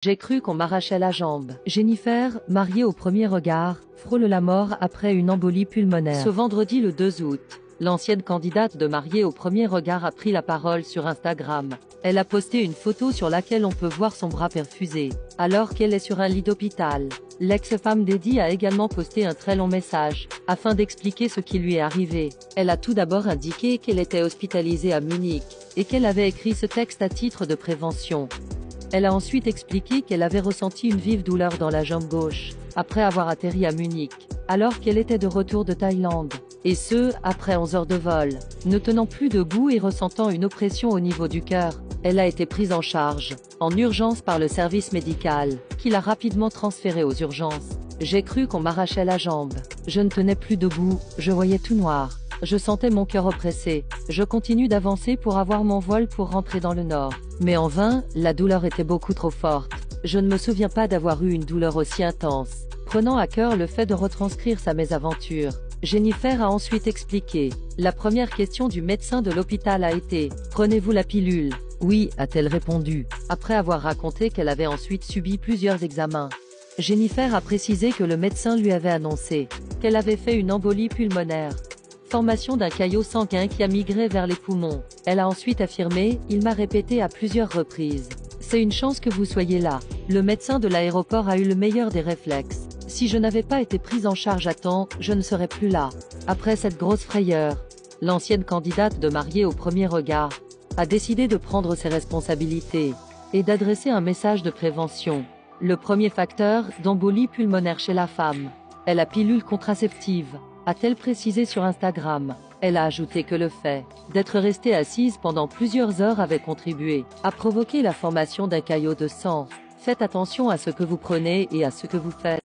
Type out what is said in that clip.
J'ai cru qu'on m'arrachait la jambe. Jennifer, mariée au premier regard, frôle la mort après une embolie pulmonaire. Ce vendredi le 2 août, l'ancienne candidate de mariée au premier regard a pris la parole sur Instagram. Elle a posté une photo sur laquelle on peut voir son bras perfusé, alors qu'elle est sur un lit d'hôpital. L'ex-femme d'Eddie a également posté un très long message, afin d'expliquer ce qui lui est arrivé. Elle a tout d'abord indiqué qu'elle était hospitalisée à Munich, et qu'elle avait écrit ce texte à titre de prévention. Elle a ensuite expliqué qu'elle avait ressenti une vive douleur dans la jambe gauche, après avoir atterri à Munich, alors qu'elle était de retour de Thaïlande. Et ce, après 11 heures de vol. Ne tenant plus debout et ressentant une oppression au niveau du cœur, elle a été prise en charge, en urgence par le service médical, qui l'a rapidement transférée aux urgences. J'ai cru qu'on m'arrachait la jambe. Je ne tenais plus debout, je voyais tout noir. Je sentais mon cœur oppressé. Je continue d'avancer pour avoir mon vol pour rentrer dans le nord. Mais en vain, la douleur était beaucoup trop forte. Je ne me souviens pas d'avoir eu une douleur aussi intense. Prenant à cœur le fait de retranscrire sa mésaventure, Jennifer a ensuite expliqué. La première question du médecin de l'hôpital a été « Prenez-vous la pilule ?» Oui, a-t-elle répondu, après avoir raconté qu'elle avait ensuite subi plusieurs examens. Jennifer a précisé que le médecin lui avait annoncé qu'elle avait fait une embolie pulmonaire. Formation d'un caillot sanguin qui a migré vers les poumons. Elle a ensuite affirmé « Il m'a répété à plusieurs reprises. C'est une chance que vous soyez là. Le médecin de l'aéroport a eu le meilleur des réflexes. Si je n'avais pas été prise en charge à temps, je ne serais plus là. » Après cette grosse frayeur, l'ancienne candidate de mariée au premier regard a décidé de prendre ses responsabilités et d'adresser un message de prévention. Le premier facteur d'embolie pulmonaire chez la femme est la pilule contraceptive, a-t-elle précisé sur Instagram. Elle a ajouté que le fait d'être restée assise pendant plusieurs heures avait contribué à provoquer la formation d'un caillot de sang. Faites attention à ce que vous prenez et à ce que vous faites.